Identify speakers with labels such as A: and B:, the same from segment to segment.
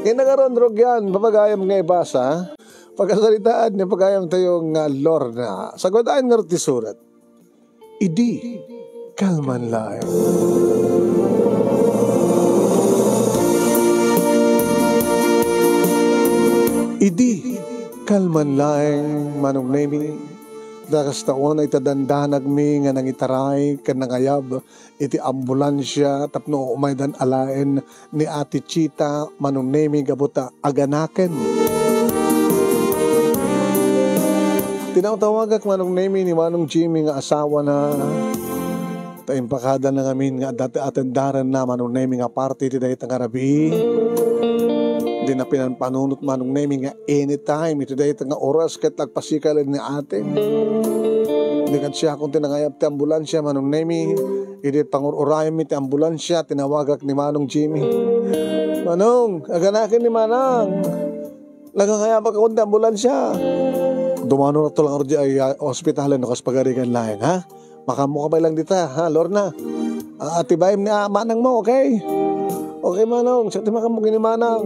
A: Kinagaron rogyan, papagayam nga ibasa, pagkasalitaan niya, pagayam tayong Lorna. Sagodaan nga ti surat. Idi, kalman lang. Idi, kalman lang, manong nemi. Dakas taon ay tadandanag mi nga nangitaray kan nangayab iti ambulansya tapno umaydan alaen ni Ate Chita manong nemi gabuta aganaken. Tinawtawagak manong nemi ni manong Jimmy nga asawa na taimpakada na ngamin nga dati atendaran na manong nemi nga party ti dayta nga rabi. Di na pinanpanunot manong nemi nga anytime ito dahil nga oras kat nagpasikalan ni ate. Hindi kan siya kung tinangayap ti ambulansya manong nemi. Hindi pangururayam mi ti ambulansya tinawagak ni manong Jimmy. Manong, aganakin ni manang. Nagangayap ako ti ambulansya. Dumano na to lang ay hospitalan no kas pagarikan lain ha. Makamu ka ba lang dita ha Lorna. Atibayin ni manang mo okay? Okay manong, sa tima ka mo ginimanang.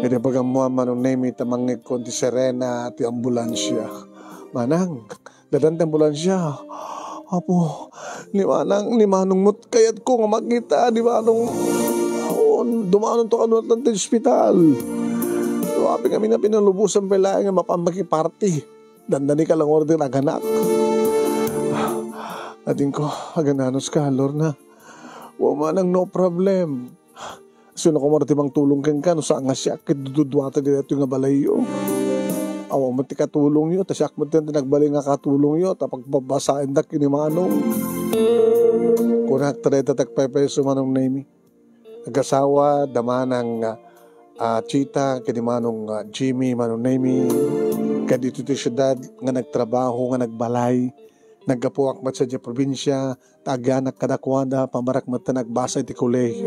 A: Hindi pagamuha manong nemi tamangit ko ti Serena ti ambulansya. Manang, dadan ti ambulansya. Apo, ni manong mut kayat ko nga makita, ni manong dumanon to kanunat ng ti hospital. Duwapi kami na pinalubusan pala nga mapamaki party. Dandani ka lang order aganak. Ating ko, agananos ka, Lorna. Wamanang no problem. Sino ko maratibang tulong ken ka, no saan nga siya, kitududwata dito nga balayo. Awa mo ti katulong yun, tasyak mo ti nagbali nga katulong yun, tapag babasain dak kinimanong. Kunak 35 peso manong nemi. Nagasawa, dama ng Chita, kinimanong Jimmy, manong nemi. Kadito ti syudad, nga nagtrabaho, nga nagbalay. Naggapuak mat sa dya probinsya, taganak kadakwada, pamarak mat na nagbasa iti kolehiyo.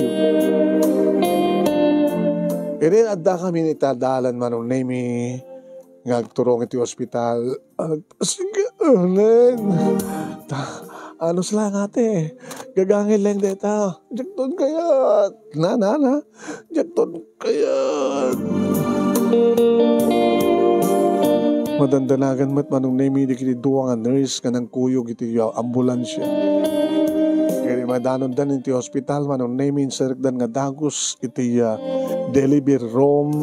A: Irin adda kami ni tadalan manong nemi, ngagturong iti hospital. Sige, anos lang ate, gagangin lang deta. Jakton kayat, na, jakton kayat. Madandanagan mat manong nemi di kiti duwa nga nurse ka ng kuyog iti ambulansya. Kaya madanon dan iti hospital manong nemi inserkdan nga dagos iti delivery room.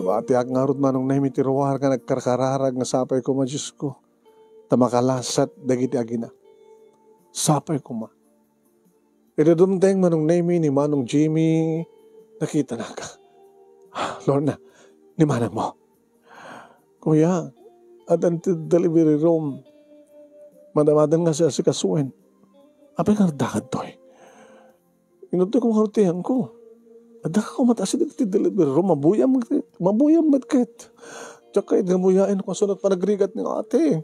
A: Ati agngarod manong nemi iti ruwar ka nagkarkararag nga sapay ko ma Diyos ko. Tamakalasat dagiti agina. Sapay ko ma. Idadumteng manong nemi ni manong Jimmy nakita na ka. Lorna, ni manang mo. Kuya, at ang delivery room, madamadan nga siya si kasuin. Apay nga dakad to eh. Inutoy ko mga rutihan ko. Adaka ko mataas iti delivery room, mabuyam magkit. Tsaka idinamuyain ko sunod pa nagrigat ng ate.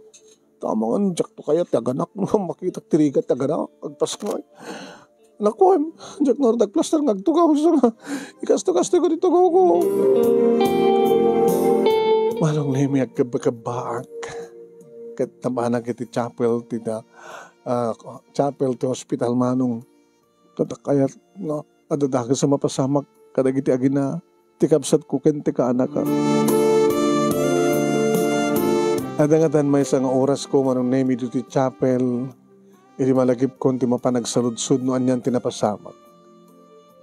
A: Tama nga, tsak to kaya taganak mo, makita tirigat taganak, agpas ko. Naku, tsak nga nagplaster, nagtugaw siya. Ikasto-kasto ko dito ko. Manong nemi agkabakabaak kat tabanag iti chapel ti hospital manong katakayat no adadaga sa mapasamak kadag iti agina ti kabsat ko ken ti kaanak ka. Adangatan may isang oras ko manong nemi ti chapel iti malagip kon ti mapanagsaludsud no anyan tinapasamak.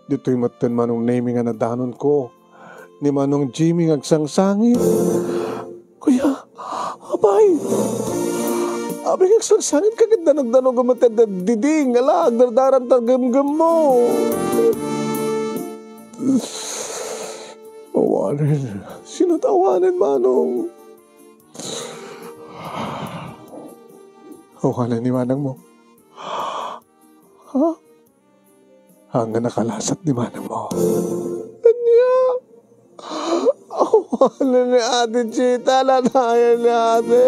A: Dito'y maten manong nemi nga nadanon ko ni manong Jimmy ngagsangsangit. Kuya, abay ngagsangsangit kagit danog-danog umatid diding, ala, agdardaran targam-gam mo. Tawanin. Sino tawanin, manong? Tawanin ni manang mo. Ha? Hanggang nakalasat ni manang mo. Ano ni Ate Chita? Lanayan ni Ate.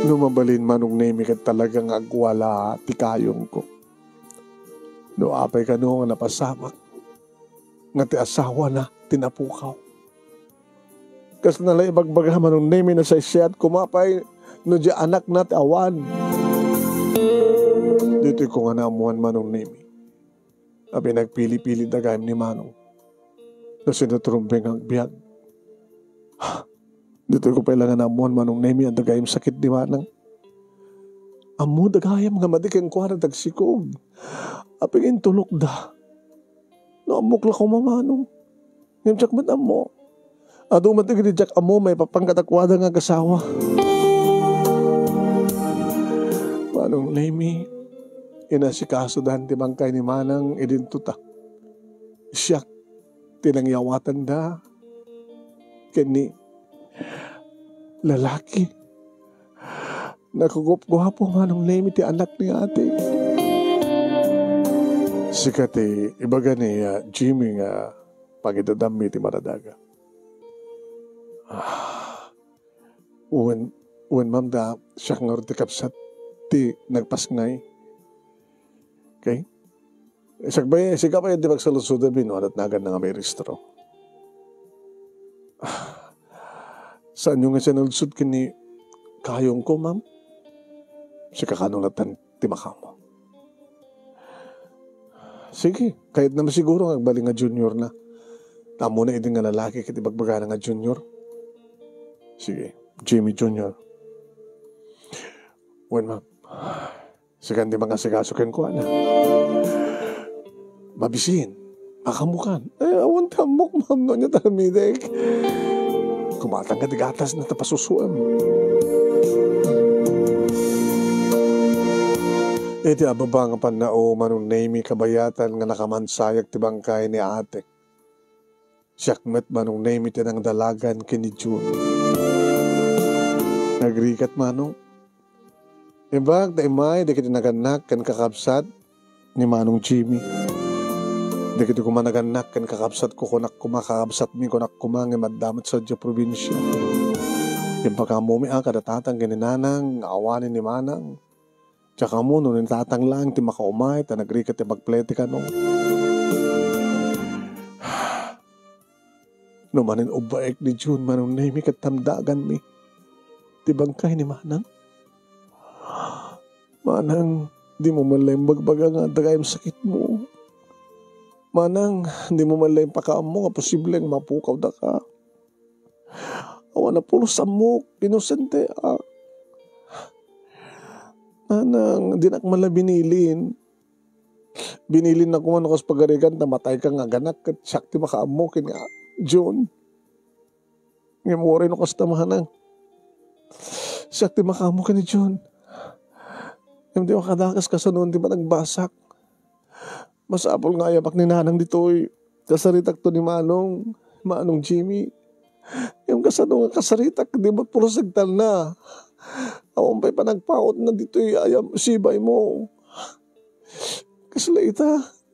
A: Lumabalin manong nemi ka talagang agwala ti kayong ko. No apay ka no nga napasamak. Nga ti asawa na tinapukaw. Kas nalay ibagbaga manong nemi na sa isyat kumapay no di anak nat awan. Dito ko nga naamuan manong name. Abi nagpili-pili na gayam ni manong. Na sinutrumbeng ang biyag. Dito ko pala nga naamuan manong name ang dagayam sakit di manang. Amo dagayam nga madikang kuha na tagsikog. Aping intulok da. Naamok lang ko mamanong. Ngayon tsak mat amo. Ado matigil di tsak amo may papangkatakwada nga kasawa. Manong name inasikaso dahan ti bangkay ni manang idintuta. Siyak tinangyawatan da kini lalaki. Nakugup-guhapo manong name ti anak ni ate. Sikati ibaga ni Jimmy nga pagidadami ti maradaga. Uwan ma'am da siya nga ti kapsat ti nagpasngay. Okay? Isagbay, siga pa yung di magsalusuda bino at nagan na nga may restro. Saan yung nga siya nalusod kini kayong ko, ma'am? Si kakanulatan ti makamo. Sige, kahit naman siguro nagbali nga junior na. Tamo na idin nga lalaki kiti bagbaga nga junior. Sige, Jimmy Junior. Wen, ma'am. Sigan di mga sigasukin ko, ana. Mabisin. Makamukan. Awan tamok, ma'am, no niya talamidek. Kumatang ka digatas na tapasusuam. Iti ababa nga panao manong name kabayatan nga nakamansayag ti bangkay ni ate. Siyakmet manong name iti nang dalagan kini June. Nagrikat manong. Ibag, daimay, di kiti naganak kan kakabsat ni Manong Jimmy. Di kiti kumanaganak kan kakabsat ko kunak kumakakabsat mi kunak kumang maddamat sa dya probinsya. Yung pagkamumi kadatatang gininanang, awanin ni Manang. Tsaka mo, nung nitatang lang, ti makaumay, ta nagrikat ti magplete ka nung. Numanin ubaek ni June, Manong name katamdagan mi. Ti bangkay ni Manang. Manang, di mo malay bagbaga nga dagayang sakit mo. Manang, di mo malay pakaam mo nga posibleng mapukaw da ka. Awan na pulos amok, inosente ah. Manang, di nak mala binilin. Binilin na kumano kas pagarigan, tamatay ka nga ganak at sakti makaamokin nga. John, ngayon no kas tamahanang. Sakti makaamokin ni John. Yung di makadakas ka sa noon, di ba nagbasak? Masapol nga yapak ni nanang dito'y kasaritak to ni Manong Jimmy. Yung kasano nga kasaritak, di ba puro sagtal na? Awang pa'y panagpaot na dito'y ayam sibay mo. Kaslaita,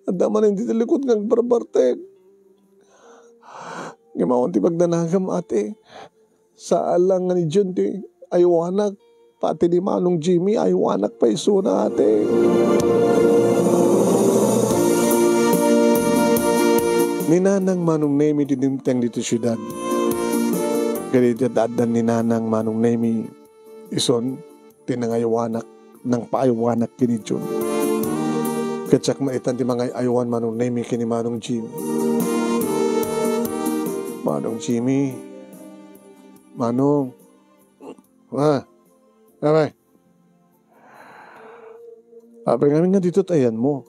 A: adaman hindi talikod ng barbartek. Ngamawan ti pagdanagam ate. Sa alang nga ni John ti ayawanak. Pati ni Manong Jimmy ay wanak pa iso na ate. Ninanang Manong Nemi dinimteng dito siyudad. Ganito dadan ni Nanang Manong Nemi ison tinangayawanak ng paayawanak kini June. Katsak maitan ti mga ayawan Manong Nemi kini Manong Jimmy. Manong Jimmy. Manong. Abay. Abay nga dito tayan mo.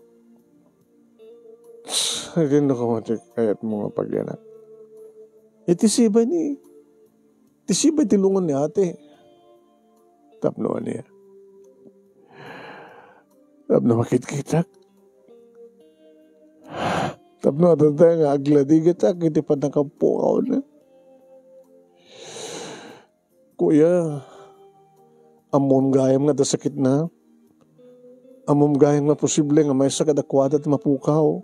A: Hindi na kamatik kayat mo nga pagyanak. Itisibay ni. Tisibay tilungan ni ate. Tapnoan niya. Tapno makit-kitak. Tapno atatay nga agladigatak. Iti pa nakapukaw na. Kuya. Amom gayam nga da sakit na. Amom gayam nga posible nga may sakadakwada at mapukaw.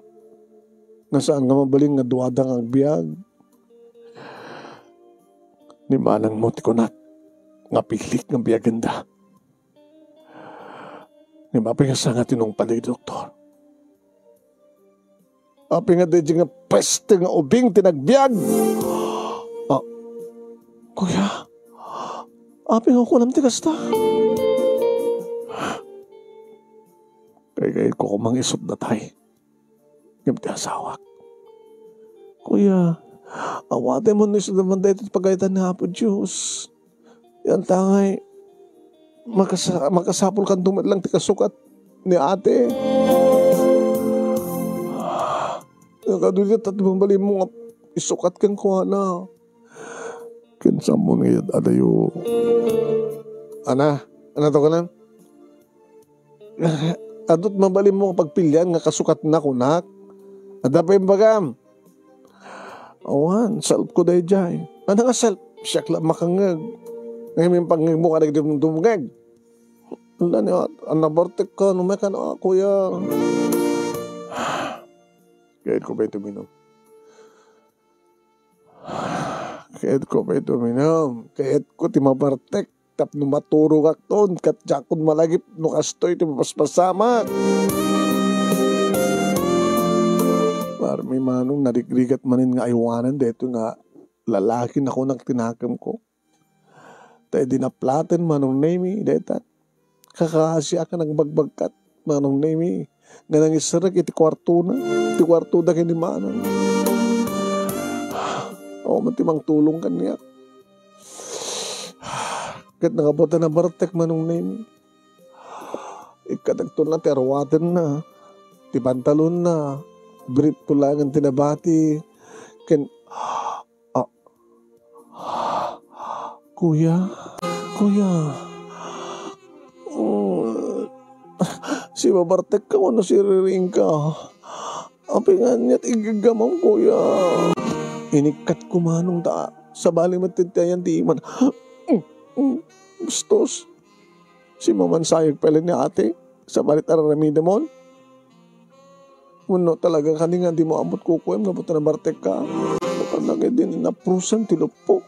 A: Nasaan nga mabaling nga duwadang ang biyag. Ni Manang mo tikunat. Nga pilik ng biyaganda. Ni mapingasa nga tinong palay doktor. Api nga di nga peste nga ubing tinagbiag. Kuya. Aping ako lang tikas ta. Kaya ko kumang isot na tayo. Ngayon ti asawak. Kuya, awate mo na isot naman dahil pagkaitan na po Diyos. Yan tangay. Makasapol kan tumat lang ti kasukat ni ate. Nakadulit at bambali mo nga isukat kang kuha. Kinsa mo na yan, adayo. Ana to ka lang? Adot mabali mo pagpilyan nga kasukat na kunak. Ada pa yung bagam. Awan, self ko dahi jay. Ano nga self? Siyak lang makangag. Ngayon yung pangag mo ka nagdumungag. Wala niya, anabartek ka, numay ka na kuya. Kahit ko ba ito minom? Kahit ko timabartek. Tap no maturo kak ton. Kat jakon malagip no kastoy timapaspasamak. Parang may manong narigrigat manin nga aywanan. Dito nga lalaki na ko nang tinakam ko. Tayo dinaplaten manong name deta. Kakasya ka nagbagbagkat manong name. Nga nang isarak iti kwarto na. Iti kwarto da kini manang. O matimang tulong kan niya. Kat nakabota na bartek manong name. Ikatagto na terwaten na. Ti pantalon na. Brit ko lang ang tinabati. Kuya. Si babartek ka ano si riring ka. Apingan niya't igagamang kuya. Inikat ko manong ta. Sa bali matintayan di man. Bustos. Si maman sayag pala ni ate. Sa balit araramida mo. Muno talaga kaninga di mo ambot kukuem. Nabuta na bartek ka. Napanagay din naprusan tilupok.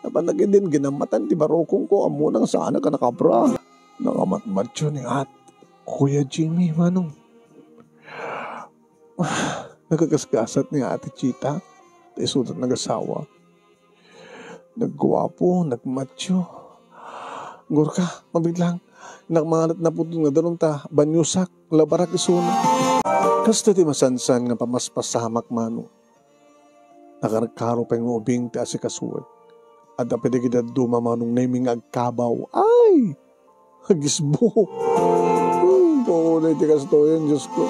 A: Napanagay din ginamatan ti barokong ko. Amunang sana ka nakabra. Nakamatmatyo ni at. Kuya Jimmy manong. Nagagasgasat ni ate Chita. Isulat nag-asawa. Nagguwapo, nagmacho. Gurka, mabiglang. Nakmangalat na po nga dalong ta. Banyusak, labarak isuna. Kasta ti masansan nga pamaspasamak mano. Nakarkaro pa yung ubing ti asikasuwag. At apede kita dumamanong naming agkabaw. Ay! Hagisbo. Pulay ti kastoyan, Diyos ko.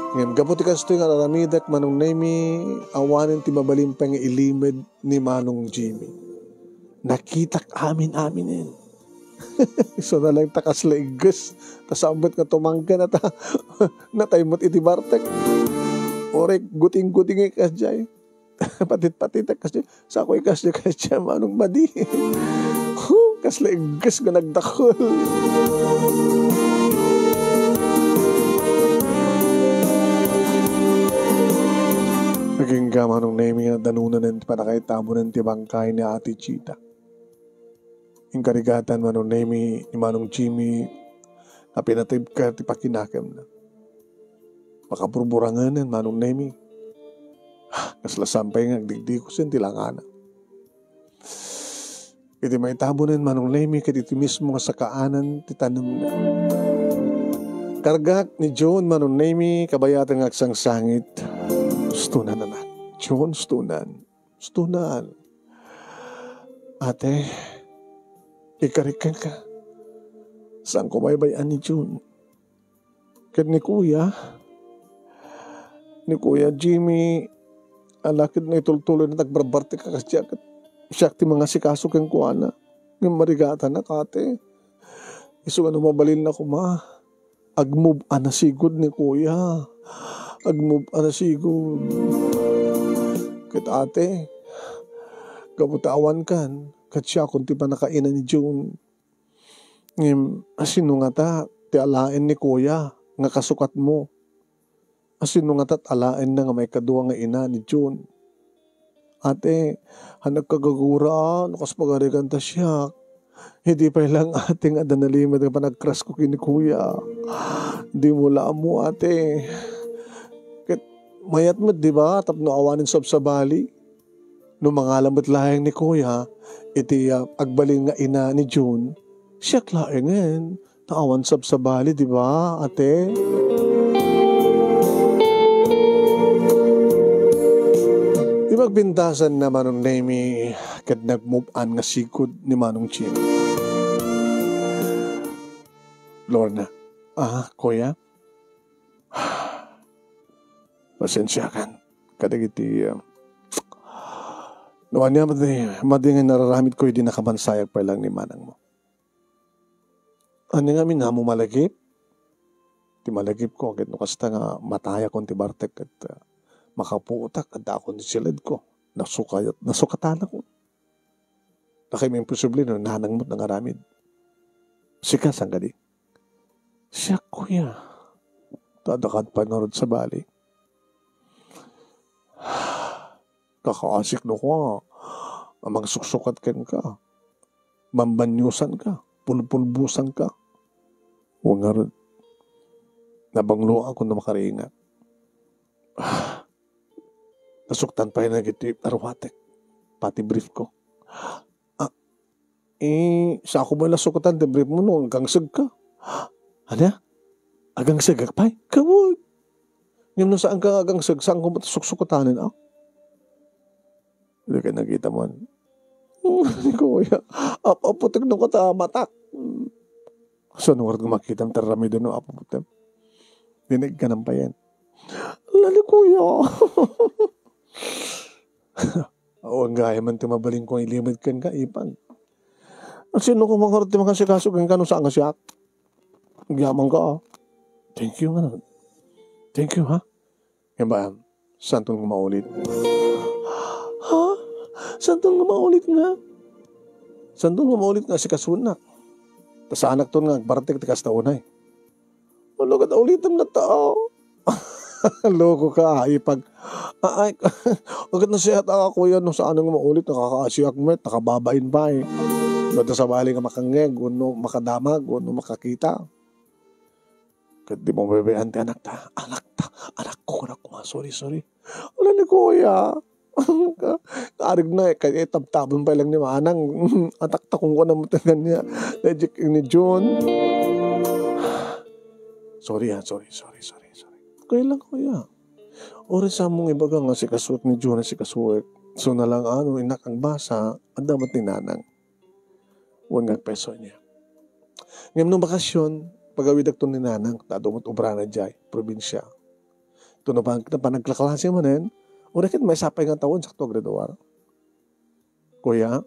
A: Ngayon, kaputi kastoy nga naramidak manong nami awanin ti mabalimpang ilimid ni manong Jimmy. Nakitak amin-aminin. So na lang takas laigas. Tasambot ka tumangga na ta. Nataymot iti bartek. Orek, guting-guting ikas dyan. Patit-patit ikas dyan. Sa ako ikas dyan manong madi. Kas laigas ka nagdakol. Naging gamanong naming na danunan ng panakaitamo ng tibangkay ni Ate Chita. Yung karigatan manong naming ni Manong Jimmy na pinatib ka ti pakinakam na. Makapurburangan ng manong naming. Kaslasampay nga digdi ko sin tilangana. Iti may tabo ng manong naming katiti mismo nga sa kaanan titanam na. Kargak ni John manong naming kabayatan ng aksang sangit. Stunan anak. John, stunan. Ate, ikarikan ka. Saan ko baybayan ni John? Kat ni Kuya Jimmy, alakid na itultuloy na tagbarbarte ka kasi siya ti mga sikaso kang kuana. Ng marigata na kate. Iso nga mabalil na kuma. Agmove anasigod ni Kuya. Agmove anasigod. Kat ate, kabutawan kan. Kat siya kung ti pa nakainan ni June. Asino nga ta, ti alain ni Kuya. Nga kasukat mo. Asino nga ta, alain na nga may kaduwa nga ina ni June. Ate, hanag kagagura, nukas pagarigan ta siya. Hindi pa lang ating adanalimad nga pa nagkras ko kini Kuya. Di mo mo ate. Mayat mo, di ba? Tapno awanin sa bali. No mga lamot lahing ni Kuya, iti agbalin nga ina ni June, siya klaengen, taawan sab sa bali, di ba, ate? Di magbintasan na Manong Nemi, kad nag-move on nga sikod ni Manong Chin. Lorna, Kuya, pasensya kan, kadagiti, noan niya, madi nga nararamid ko, hindi nakabansayag pa lang ni manang mo. Ano nga minamo malagip? Ti malagip ko, agad no kasta nga mataya kong ti Bartek at makapuutak at ako ni silid ko. Nasukatan ako. Nakay may imposible no, nanang mo't nangaramid. Sika, sang gadi? Siya, Kuya. Tadakan pa narod sa bali. Kakaasik no ko, amang suksukat ken ka, mambanyusan ka, pulpulbusan ka. Huwag nga rin, nabanglo ako na makaringat. Nasuktan pa yun nagiti arwatek, pati brief ko. Sa ako ba nasukatan, the brief mo no, hanggang sag ka. Ano? Hanggang sag ka pa? Kawag. Ngayon no saan ka hanggang sag, saan ko suksukatanin ako? Hindi ka nakita mo. Hindi ko kaya. Aputik nung katamatak. So, nung oras makita ang tarami doon, aputik. Dinig ka ng payan. Lali kuya. Oo, ang gaya man timabaling ko ang ilimit kan ka, ipag. Ang sino ko mga karati mga sikasok ang kanong saan ka siya? Yaman ka. Thank you nga. Thank you, ha? Yan ba, saan itong maulit? Ha? Saan itong maulit nga? Saan itong maulit nga si Kasunak? Tas anak to nga, Bartek tikas taunay. Wala ka ulitam na tao. Loko ka, ipag. Agad na siya at kuya no saan nga maulit, nakakaasiyak met, nakababain pa eh. Doon sa bali ka makangeg, no makadamag, no makakita. Kat di mo bebehan ti anak ta. Anak ko, sorry. Wala ni kuya. Kaarig na eh, kaya tabtabon pa lang ni Manang. Atak-takong ko na mutangan niya. Legit ni John. Sorry. Kaya lang kuya. Ori sa mong ibaga nga si kasuot ni John na si kasuot. So na lang inak ang basa, ang damat ni Nanang. 1 peso niya. Ngayon nung bakasyon, pagawidak to ni Nanang, dadumot ubra na dyan, probinsya. Ito na panagklaklase mo na yun, una kit may sapay nga taon, sakto gradawar. Kuya,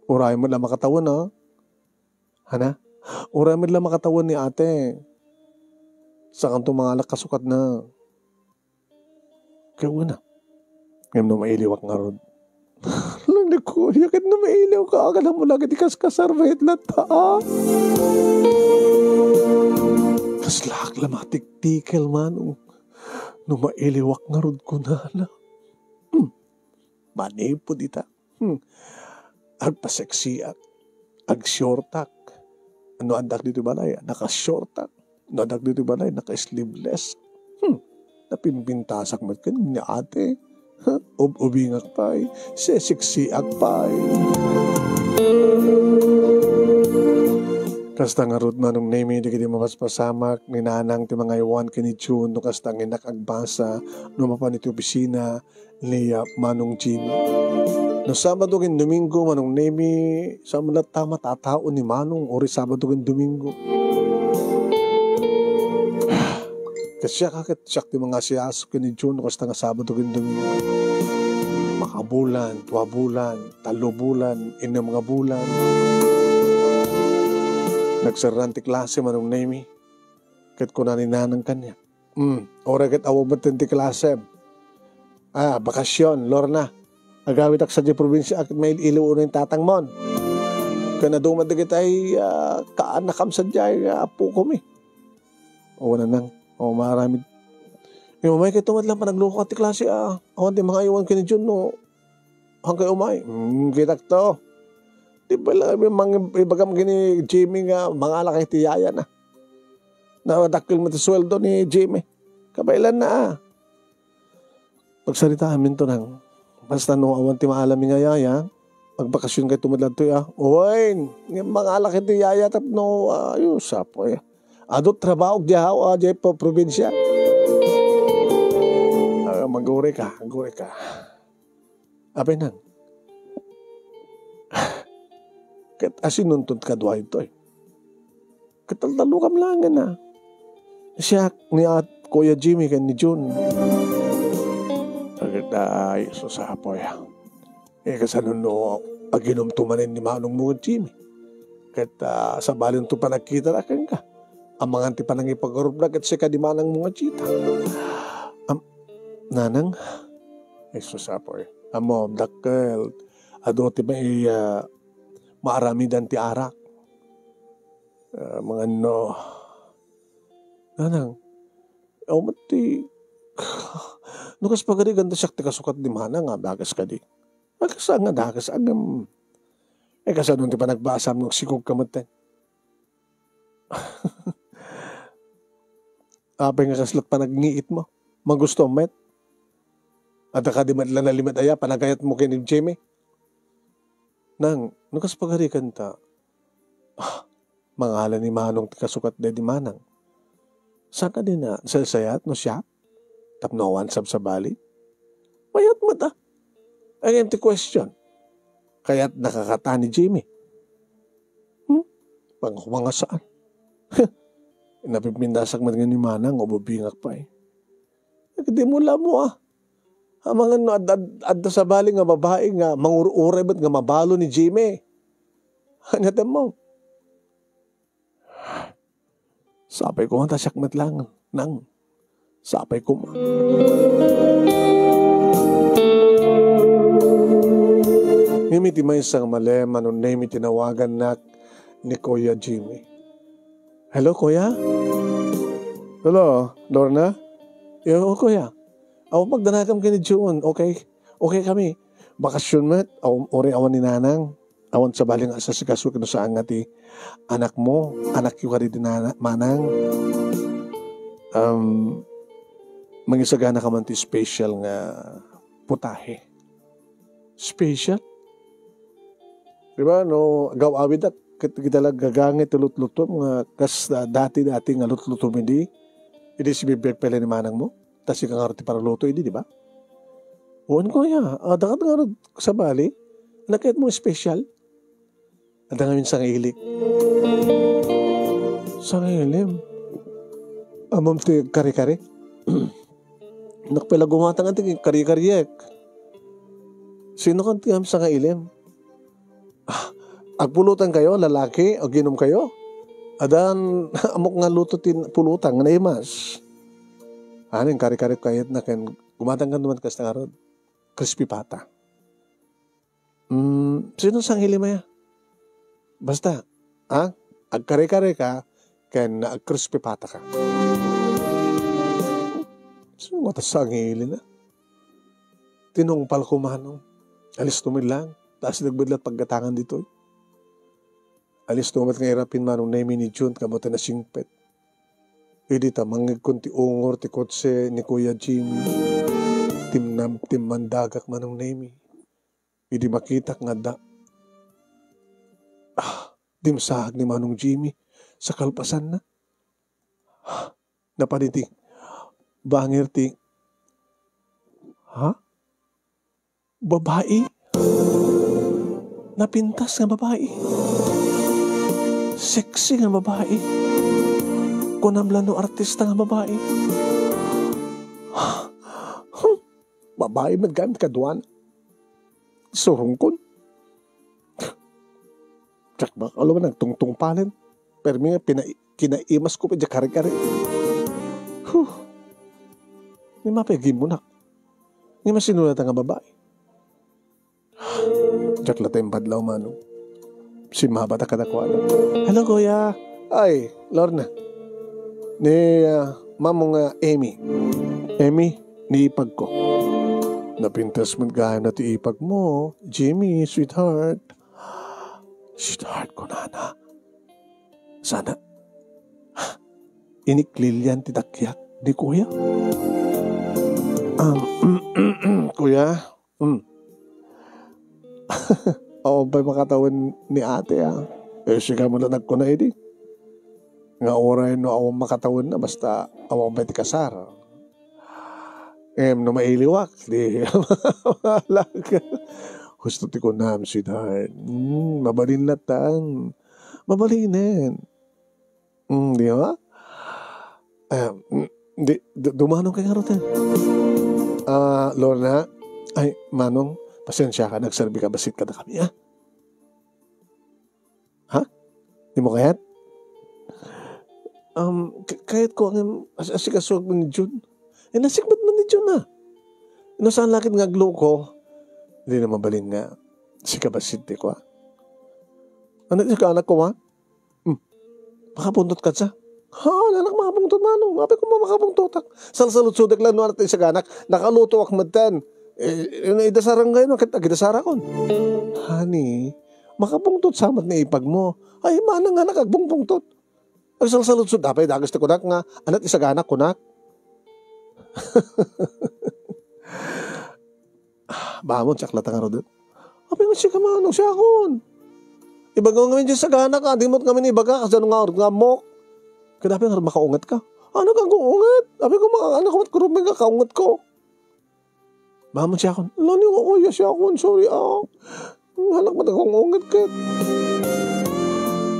A: uray mo lang makatawan, ha? Hana? Uray mo lang makatawan ni ate. Sa kanto mga alak kasukat na. Kaya na. Ngayon na mailiwak nga ron. Lang na kuya, kahit na mailiw ka, akala mo lang, di kaskasarvahit na taa. Kaslak lang matiktikel man, no mailiwak nga ron ko na. Manipo dita. Agpaseksiak, agshortak. Ano andak dito balay? Naka-shortak. Ano andak dito balay? Naka-sleeveless. Napinbintasak mat ka ni ate. Ubingak pa'y, sesiksiak pa'y. Kasta nga root manong name, di kiti mapaspasamak, ni Nanang ti mga iwan kini June, no kasta nginak agbasa, no mapan iti opisina, ni Manong Jim. No Sabado kin Domingo, manong name, sa malat tama tatao ni Manong, ori Sabado kin Domingo. Kasya kakit siyak ti mga siyasok ni June kasta nga Sabado kin Domingo. Makabulan, 2 bulan, 3 bulan, 6 mga bulan. Nagsaranti klase manong name. Kat ko na ni Nanang kanya. Ora kat awag ba't ti klase? Bakasyon, Lorna. Agawit ak sa di probinsya at may iliw na yung tatang mon. Kaya na dumadag ay kaanakam sa diyay apo ko mi. O na nang. O maraming. Yung umay kayo tumad lang pa nagloko at klase awan di mga iwan kini Jun no. Hanggang umay. Kitak to. Di ba lang mga ibagam gini Jimmy nga mga alakay tiyaya na. Nadakil mo sweldo ni Jimmy. Kabailan na Pagsarita amin to nang, basta no awan ti maalam nga yaya, magbakasyon kayo tumadlad to ya. Uy, mga alak iti yaya tap no, ayos apo ya. Adot trabaho diyaw, diya po probinsya. Mag-uri ka. Apay nang, kat asinuntod ka duwa ito eh. Kataltalo kam lang na. Siya ni at Kuya Jimmy kan ni June. Agad ay susapoy. Kasanon no, aginom tumanin ni Manong mga Jimmy. Kat sa balin to pa nakita na ka. Ang mga anti pa nang ipag-arublag at siya di manang mga chita. Nanang, ay susapoy. Amo, dakkel. Ado ti ba maarami dan ti arak. Mga no. Nanang, mati. Nukas pagari ganda siya ti kasukat di manang nga, bagas ka di. Bagas nga, dagas agam. Kasanong ti pa nagbasam ng sikog kamaten. Apay nga kaslat pa nagngiit mo. Magusto met. At ka di madla na limit aya, panagayat mo kay ni Jimmy. Nang, nukas pagari kanta. Mga hala ni Manong kasukat de di manang. Saan ka din na? Saysayat no siya? Tapnawan sab sa bali? Mayat mo ta. Ang empty question. Kaya't nakakata ni Jimmy. Mga saan? Napipindasak man nga ni Manang o bubingak pa eh. Hindi mo mo ang mga no, adda sa bali nga babae nga mangurure ba't nga mabalo ni Jimmy. Hanyatan mo. Sapay ko nga tasyakmat lang. Nang. Sapay ko ma. Ngimiti may isang malema nung name tinawagan na ni Kuya Jimmy. Hello, Kuya? Hello, Lorna? Yo, Kuya. Ako pagdanakam ka ni June, okay? Okay kami. Bakasyon met, ori awan ni Nanang. Awan sa baling asasikaso kano sa angati anak mo, anak yung kari din Manang. Mangisagana ka man ti special nga putahe. Special? Diba, no, gaw-awid at kita lang gagangit luto-luto, mga kas dati nga luto-luto hindi. Hindi si bibig pala ni Manang mo. Tas yung kangarot para luto, hindi, di ba? Uwan ko ya. Dakat nga sa bali. Nakit mo special. At nga minsan ilik. Sa ilim. Amam ti kari-kari. Nakapila gumatang ating kari-karyek. Sino kan ti am sa ilim? Agpulutan kayo, lalaki, o ginom kayo? Adan, amok nga luto tin pulutan, nga naimas. Yung kari-kari kayat na kan gumatang ka naman kas na crispy pata. Sino sang hilimaya? Basta, agkari-kari ka, kan crispy pata ka. Sino nga sang hilin na? Tinungpal ko manong. Alis tumid lang. Taas nagbadlat paggatangan dito. Alis tumat nga irapin manong naimi ni June, kamuta na singpet. Hindi ta, mangigkun ti ungor, ti kotse ni Kuya Jimmy. Tim mandagak manong naimi. Hindi makita nga da. Dimsahag ni Manong Jimmy sa kalpasan na. Napaniting. Bangir ti. Babae? Napintas nga babae. Sexy nga babae. Kunamlan no artista nga babae. Babae maggamit kaduan. Surungkon. Tsak ba? Alam mo nang tungtung panin. Pero mga kinaimas ko pa dyan kare-kare. Hindi mapagin mo na. Hindi masinulat nga babae. Tsak latay badlaw manong. Si mabata ka na ko. Hello, Kuya. Ay, Lorna. Ni mamong Amy. Amy, niipag ko. Napintas mo gaya na ti ipag mo. Jimmy, sweetheart. Sweetheart ko, nana. Sana. Iniklilyan ti dakyak ni Kuya. Kuya, ako ba'y makatawan ni ate siya mo na nagkuna edi. Nga oray no awang makatawan na basta awang ba'y tikasar. No mailiwak, di malaga. Gusto ti ko na si Dad. Mabalin latan. Mabalinin. Di ba? Dumanong kay ngarotin. Lorna, ay, Manong, pasensya ka, nagserbi ka, basit ka na kami, ha? Ha? Di mo kayat? Kayat ko ang asikaswag mo ni Jun. Nasikmat mo ni Jun, ha? Saan lakit nga glo ko? Hindi na mabalin nga. Sika basit ko, ha? Ano ka anak ko, ha? Makapuntot ka sa? Anak makapungtot Manong. Ape ko makapungtotak. Salsalutsudak lang nuwan natin sa ganak. Nakaluto ak madtan. Idasarang ngayon. Kita kon. Honey, makapungtot samat ni ipag mo. Ay, manang nga nakagbungpungtot. Ay, salsalutsud. Apay, dagas na kunak nga. Anat isa ganak kunak. Bamon, saklata nga ro doon. Apay, siya ka Manong. Siya kon. Ibagaw ngayon dyan sa ganak. Di mo't kami ni ibaga. Kasi nga mok. Kadapi nga makaungat ka. Ano kang kuungat? Sabi ko mga anak ko at kurumay ka kaungat ko. Mamon siya akon. Lani ko kuya siya akon. Sorry anak mo na kong ungat ka.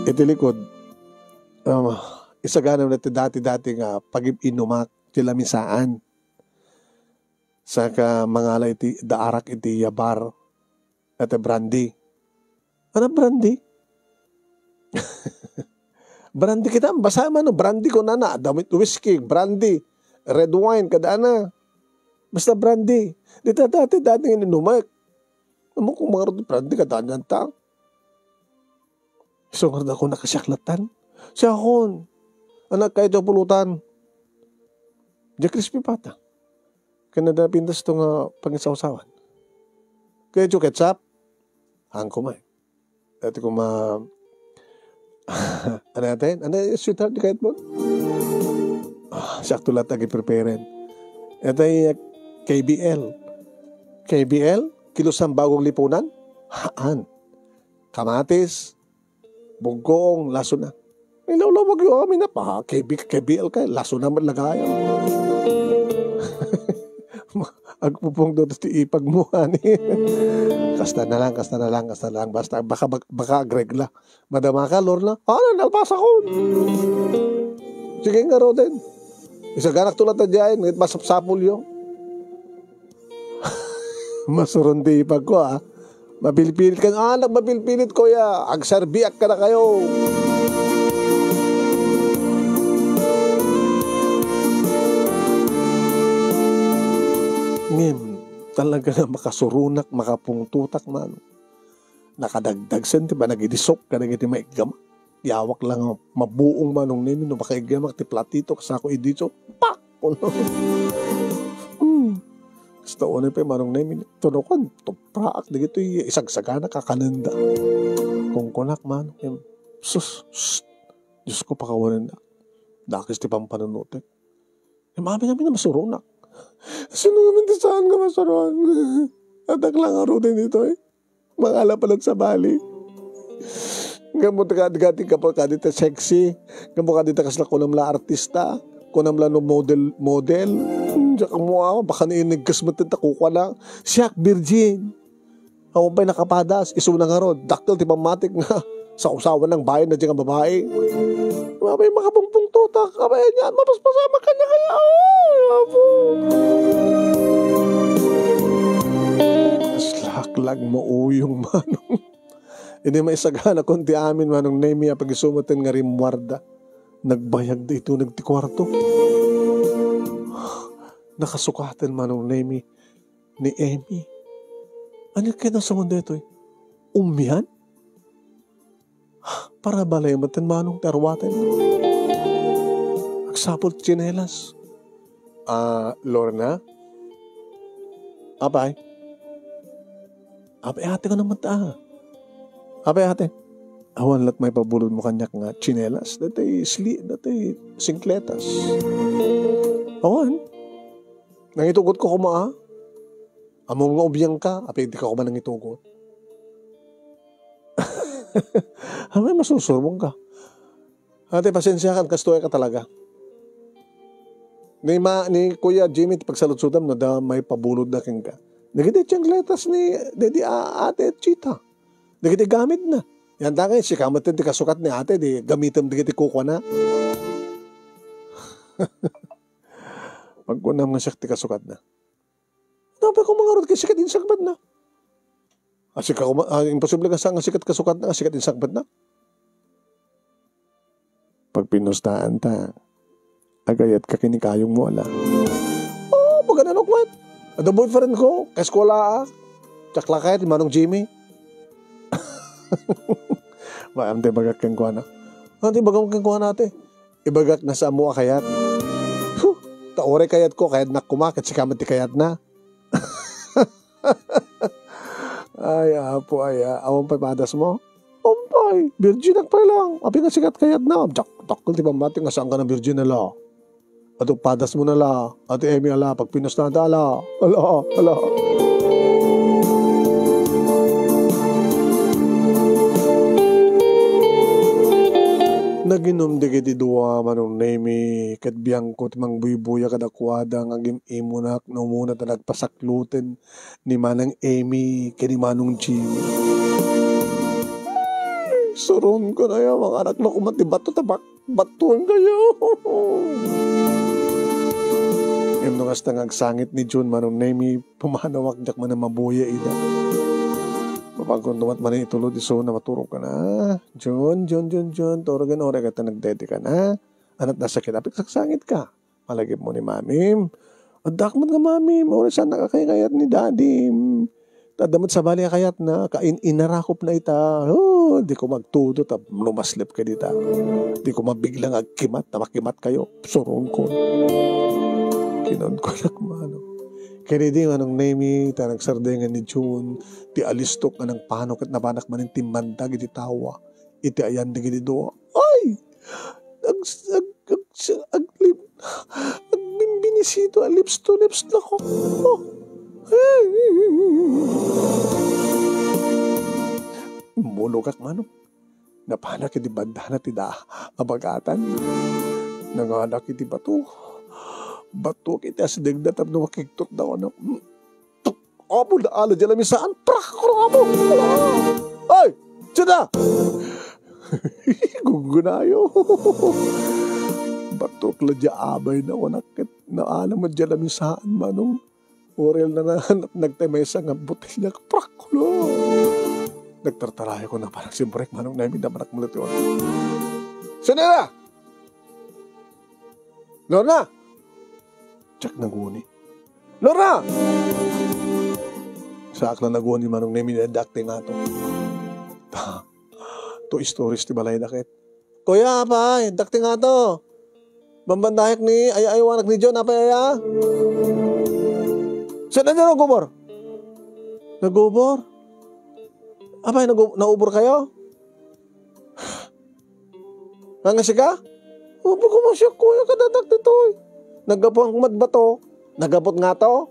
A: Itilikod. Isaganam na dati nga pag-inumak tila misaan. Saka mangalay iti daarak iti yabar. At brandy. Ano brandy? Brandy kita, basa man, brandy ko na damit whiskey, brandy, red wine, kada na. Basta brandy. Dati ininumak. Naman kung mga brandy, kada na ta. So, nga ako nakasaklatan. Siya akon. Anak, kahit yung pulutan. Diya crispy pata. Kaya na pindas itong pangisaw-sawan. Kaya yung ketchup, hang kumay. Dati ko ano natin? Ano yung sweetheart di kahit mo? Sakto lahat nag-prepare. Ito yung KBL. KBL? Kilos ng bagong lipunan? Haan. Kamatis, bugong, laso na. Ilawlawag yung kami na pa. KBL ka, laso na maglagayan. Agpupong doon ti ipag mo ani. Kasta na lang. Basta baka agregla. Madama ka, Lorna. Nalpasa ko. Sige nga ro din. Isa ganak tulad na dyan. Ngit masapsapul yung. Masuron di ipag ko Mapilpilit ka. Anak, mapilpilit ko ya. Agsarbiak ka na kayo. Talaga na makasurunak, makapungtutak man. Nakadagdag sen, diba? Nagidisok ka, nagiti maigam. Yawak lang mabuong manong nimi, no makaigamak, ti platito, kasako idito. Pak! Basta unay pa manong nimi, tunukan, tupraak, digito isagsagana, kakananda. Kung kunak man, Diyos ko pakawalan na. Dakis ti pampanunutek. Mami namin na masurunak. Sino naman saan ka masaruan? Atak lang aro din ito Mangala palat sa bali. Gamot ka ka po kadita sexy. Gamot kadita kasla kunamla artista. Kunamla no model. Diyak mo baka nainigkas mo tinta kuka lang. Siyak virgin. Ako ba'y nakapadas. Iso na nga ro. Daktil ti pamatik nga. Sa usawan ng bayan na diyang babae. May makapungpung tutak. Kabay niya. Mapaspasama ka niya kaya. Slaklag mo uyong manong. Hindi may isagana kundi amin manong Nemi pag isumutin nga rimwarda. Nagbayag da ito nagtikwarto. Nakasukatan manong Nemi ni Amy. Ano kaya nasa mundo ito Umihan? Para balay matin manong tarwaten. Agsapol tsinelas. Lorna? Apay ate ka naman Apay ate. Awan lat may pabulod mo kanyak nga tsinelas. Datay singkletas. Awan. Nangitugot ko kuma, among nga ubiyang ka, api di ka kuma nangitugot. Amay masusurmong ka. Ate, pasensya ka, kastoy ka talaga. Ni Kuya Jimmy, pagsalutsutam na da may pabulod na king ka. Nagiti tiyang letas ni Dedi ate Chita. Nagiti gamit na. Yan takay, si kamatin di kasukat ni ate, di gamitam di kiti kukwa na. Pagkunam nga siya ti kasukat na. Dapat kung mga rod kay sikat insakbat na. Imposible ka sa nga sikat kasukat na, sikat insakbat na. Pag pinustaan ta, agayat ka kinikayong mo ala. Oo, baga nanukwat. Ada boyfriend ko, kay eskola tsaklakay, manong Jimmy. Maam tayo bagak kang kuha na. Ante bagak kang kuha natin. Ibagak na sa mua kayat. Taore kayat ko, kayat na kumakit, si kamat ti kayat na. Ay, apo, awang papadas mo. Ompay, virgin pa lang. Api nga sikat kayat na. Dakol ti pambati nga saan ka na virgin na la. At padas mo na la. At emi ala, pag pinos na ala. Ala. Naginom di kiti duwa manong nemi kat biyangko timang buybuya kadakwada nga imunak na umuna ta nagpasakluten ni manang Amy kani manong Jimmy. Suron ko na yan, mga anak na kumati bato tabak batuan kayo. Yung nung hasta ngagsangit ni June manong nemi pumanawak jak man na mabuya ida. Pagkuntumat man itulod iso na maturog ka na. John, torogan ora ka ta nagdede ka na. Anat nasa kinapit saksangit ka. Malagip mo ni mamim. Adak mo nga mamim. Ora saan nakakayat ni daddy. Tadamot sa bali kayat na. Inarakop na ita. Oh, di ko magtudo. Lumaslip ka dita. Di ko mabiglang agkimat. Makimat kayo. Surong ko. Kinon ko lakmano. Kaya di nga nung nemi, ta nagsardengan ni June, ti alistok nga ng panok at nabanak man yung timbandag, iti tawa, iti ayan di gini doa. Ay! Agbinisito, lips to lips na ko. Oh. Mulogak manong. Napanak iti bandana ti da, abagatan. Nanganak iti bato. Bato kita sedeng datang na makiktot daw na. Abo na ala dyan namin saan. Prak! Abo! Ay! Diyan na! Gugunayo. Bato kla dyan abay na wanakit. Na alam mo dyan namin saan manong. Orel na nagtamesa nga butil na. Prak! Nagtartarayo ko na parang simbrek manong namin na manak mulit yun. Sanera! Lorna! Tsak naguni. Lora! Saak na naguni manong nemi na dakte nga to. To stories ti balay dakit. Kuya pa, dakte nga to. Bambandayak ni ayayawanak ni John, apa yaya? Saan na dyan nagubor? Nagubor? Apa naubor kayo? Nangasya ka? Opo ko masya kuya kadadakte to eh. Nagapon kumat ba to? Nagapot nga to?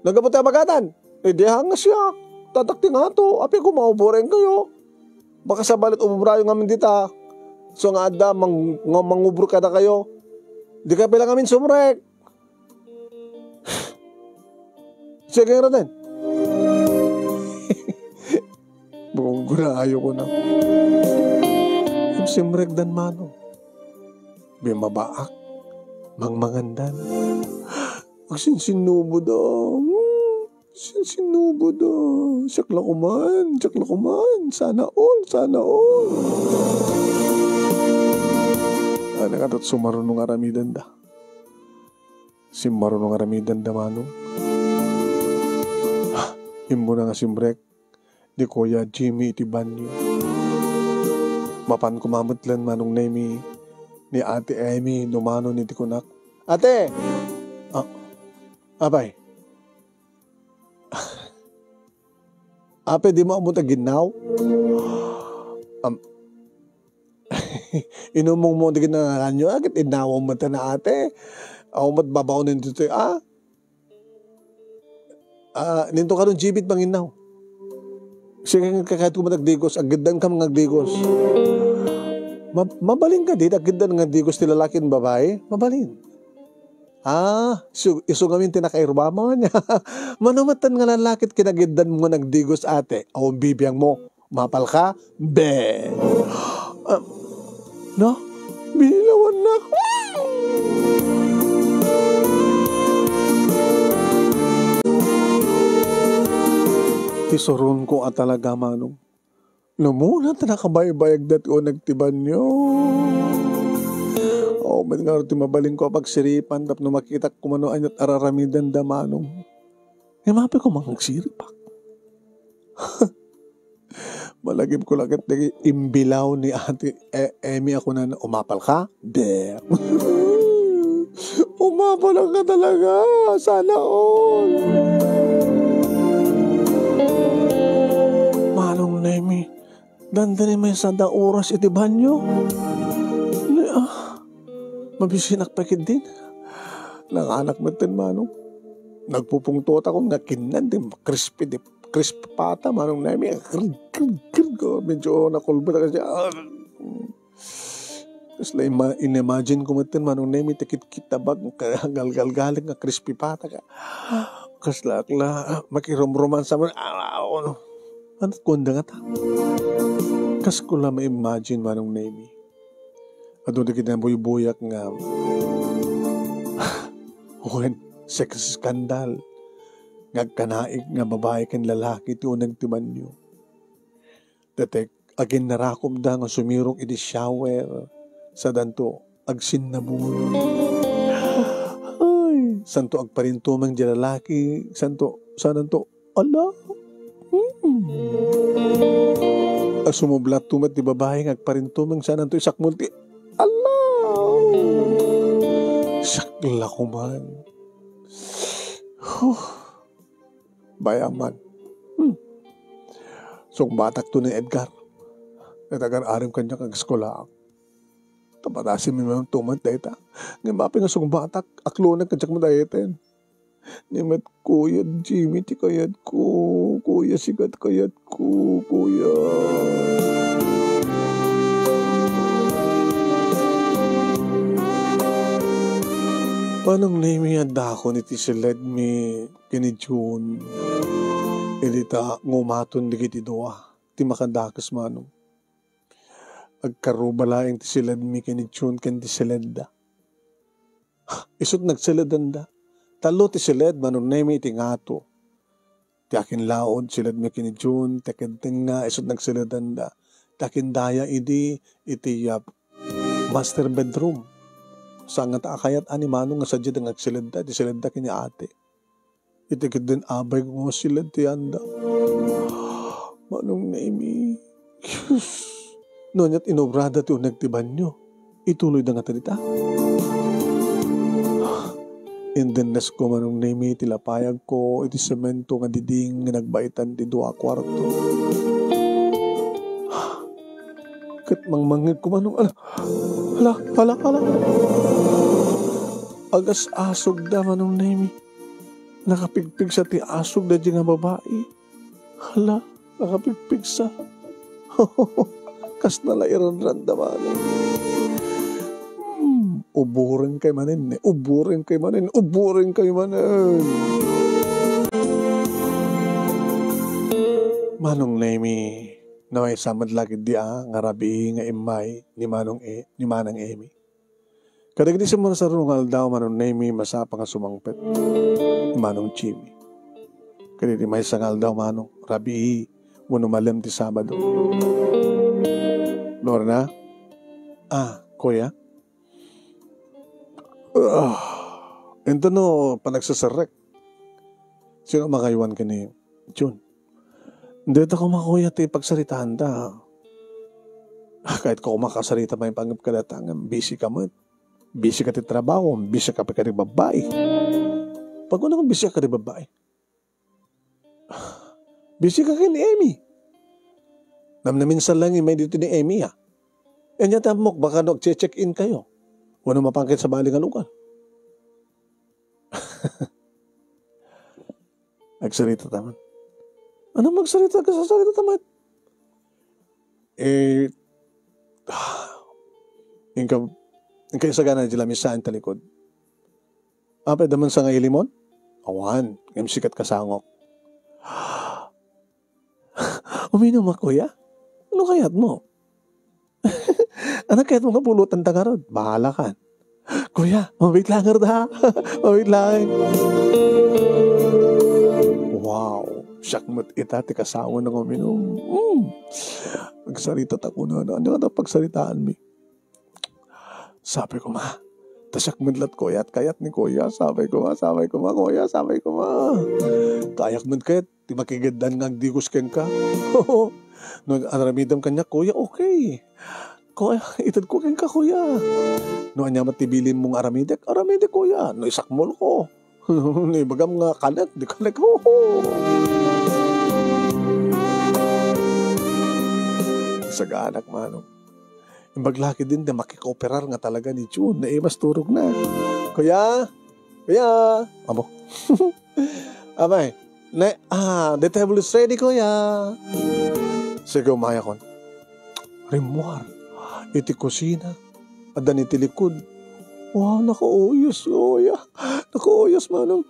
A: Nagapot tayo magatan? Eh di hanga siya. Tatakti nga to. Api ko mauburin kayo. Baka sa balit umubrayo ngamin dita. So nga ada mangubro ka na kayo. Di ka pila ngamin sumrek. Sige nga natin. Bukong gurayo ko na. Sumrek dan mano. Bimabaak. Mangmangandan. Agsinsinubo daw. Sinsinubo daw. Saklakuman. Sana all. Nakatot sumarunong aramidan da. Marunong aramidan da manong. Imbo na nga simbrek. Di Kuya Jimmy iti banyo. Mapan kumamutlan manong nemi. Ni Ate Amy, numano ni Tikunak. Ate! Abay. Ape, di mo amunta ginaw? Inumong mo di ginawa nyo, agad inawang mata na ate. Ako matbabaw na dito, Ninto ka ron jibit manginaw. Sige nga kahit kung nagdigos, agidan ka mga digos. Mabalin ka din, agidan nga digos ti lalaki at babae, mabalin. Iso ngamin tinakairba mo niya. Manumatan nga lalakit kinagidan mo nagdigos ate. O bibiyang mo, mapal ka? Be! No? Binilawan na ako. Tisurun ko talaga manong. Namuna ta nakabaybayag dati o nagtiban nyo. Ba't nga rin mabaling ko pagsiripan tap no makita ko mano anyat araramidan da manong. Mapi ko mga siripak. Malagip ko langit na imbilaw ni ate Emi ako na umapal ka? De. Umapal ka talaga. Sana all. Manong na Emi. Dandanin may sada oras iti banyo. Mabisinak pakit din. Nanganak mo din manong. Nagpupungtot ako nga kinan din. Crispy pata manong na Emi. Medyo nakulbot ako siya. Tapos in-imagine ko mo din manong na Emi. Tikit-kita bag. Galgal-galing nga crispy pata ka. Kaslakla. Makirom-roman sa mga. Ano kunda nga ta? Kas ko lang ma-imagine manong na Emi. At doon kita buy-buyak nga. When sex scandal. Ngagkanaig nga babae kan lalaki ti unang timan nyo. Datek, agin narakom da nga sumirok iti shower. Sa danto, agsin na bulo. Ay, santo agparintumang di lalaki. Santo, ala. Sumublat tumat di babae agparintumang sananto isakmulti. Ala. Sakla ko man. Bayaman. So, batak to ni Edgar. Natagar-arim kanya kag eskola. Tapatasin mo yung tumat dahita. Ngayon mapi nga sung batak, aklo na kanya mo dahitin. Nimet kuyad, Jimmy, ti kayad ko. Kuya, sigat kayad ko. Kuya. Panong name yan dako ni ti siled mi kini June. Elita ngumaton di kiti doa. Ti makandakas manong. Agkarubalaing ti siled mi kini June ken ti siled da. Isot nagsiledan da. Talo ti siled manong name iti ngato. Ti akin laod siled mi kini June. Tekenteng nga isot nagsiledan da. Takin daya iti master bedroom. Sa nga taakayat animano nga sadya nga agsilid da kini ate. Itikid din abay ko nga silid ti anda. Manong naimi. Noon at inobrada ti unagtiban nyo. Ituloy da nga talita. Indenes ko manong naimi tilapayag ko iti semento nga diding nga nagbaitan ti 2 kwarto. Kat mangmangit ko manong hala. Agas asog da manong naimi. Nakapigpig sa ti asog da di nga babae. Hala, nakapigpig sa. Kas nalairan da manong. Uburin kay manin. Manong naimi. Naway samad lagi di nga rabi nga imay ni Manang Emi. Kadagdi sa mga sarungal daw manong Nemi masapa nga sumangpet ni Manong Chimi. Kadagdi may sangal daw manong rabi wano malam ti Sabado. Lorna? Kuya? Ito no, panagsasarek. Sino makaiwan ka ni June? Dito ko makuya ti pagsaritaan da. Kahit ko makasarita pa yung pangkadatangan, busy ka mo. Busy ka ti trabaho, busy ka pa ka rin babae. Pag ano kung busy ka rin babae? Busy ka kay ni Emi. Naminsan lang yung may dito ni Emi Yan yata mo, baka check-in kayo. Wano mapangkit sa baling lugar. Agsalita taman. Ano magsalita ka sa salita taman? Yung sa gana nila misaan talikod. Apay daman sa nga ilimon? Awan, yung sikat kasangok. Uminom ako, kuya? Ano kayat mo? Ano kayat mo kapulutan tangarod? Bahala ka. Kuya, mabit lang ha. Mabit lang. Wow, syakmat itati kasawa ng uminom. Magsalita ako na. Ano ka pagsalitaan mi? Sabi ko ma, tasak madlat kuya at kayat ni kuya. Sabi ko ma, kuya, sabi ko ma. Kayak man kayat, di makigadan nga digos ken ka. No, aramidam kanya, kuya, okay. Kuya, itad ko ken ka, kuya. No, anya matibilin mong aramidek, kuya. No, isakmol ko. No, bagam nga kalag, di kalag, Saganak manong. Yung baglaki din na makikooperar nga talaga ni June na mas turog na. Kuya, amo. Abay, the table is ready, kuya. Sige, umaya kon. Rimuar, iti kusina, adan iti likod. Wow, nakauyos, kuya. Nakauyos, manong.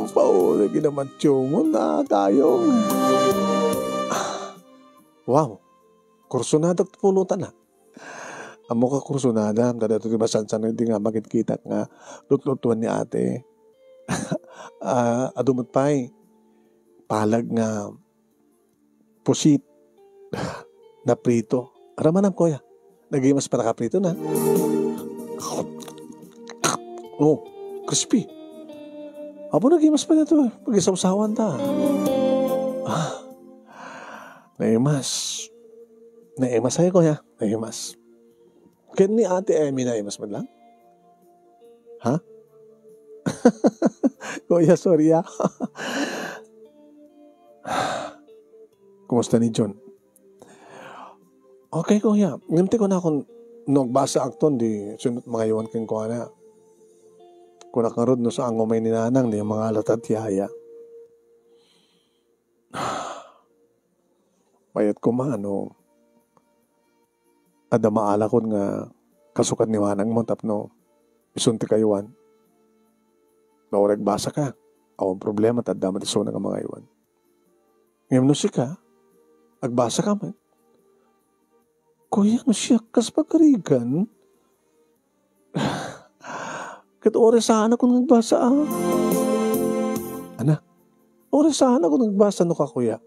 A: Paula, ginamatsyong na tayo. Wow. Kursunada pulutan na. Amo ka kursunada. Dada ito dibasan-san hindi nga magkita nga lutlutuan ni ate. Adumot pa'y palag nga pusit na prito. Aramanam kuya. Nagimas para ka prito na. Oh, crispy. Abo nagimas pa na ito. Pag-isawsawan ta. Naimas sa'yo ko ya. Naimas. Kaya ni ate Emmy naimas man lang? Ha? Kuya, sorry ya. Kumusta ni John? Okay, kuya. Ngamti ko na akong nagbasa akton di sunod mga iwan king ko na. Kung nakarod no sa angomay ni nanang di mga latat yaya. Payat ko maano. Ada maala ko nga kasukat ni wanang mo tapno isunti kayuan. Naurag basa ka. Awang problema tadda matiso nga mga iwan. Ngayon no si ka, agbasa ka man. Kuya, no siya kas pagkarigan. Kat oresahan ako nagbasa Ana, oresahan ako nagbasa no ka kuya.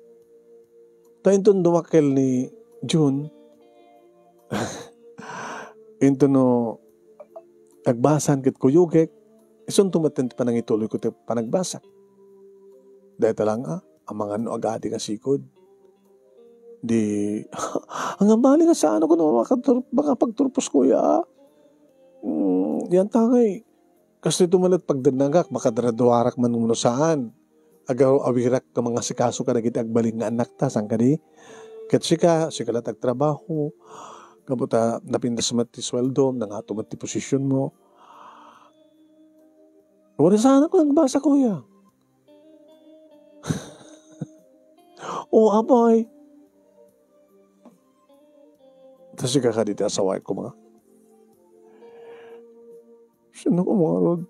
A: Tayo itong dumakil ni June. Ito no, agbasan kit kuyugek, isun tumatent pa nang ituloy ko panagbasa. Dahil talang ang mga ano agadi nga sikod. Di, ang ambali nga saan ako na makapagturpos kuya. Yan tangay. Kasi tumalat pagdanagak, makadaraduarak man muna saan. Agaw awirak ka mga sikaso ka nagit agbaling nga anak ta, sang ka di. Kat sika latag trabaho. Kabuta napindas mati sweldo, nangato mati posisyon mo. Wala sana ko nagbasa kuya. Abay. Tapos sika ka dito asaway ko mga. Sino ko mga rod?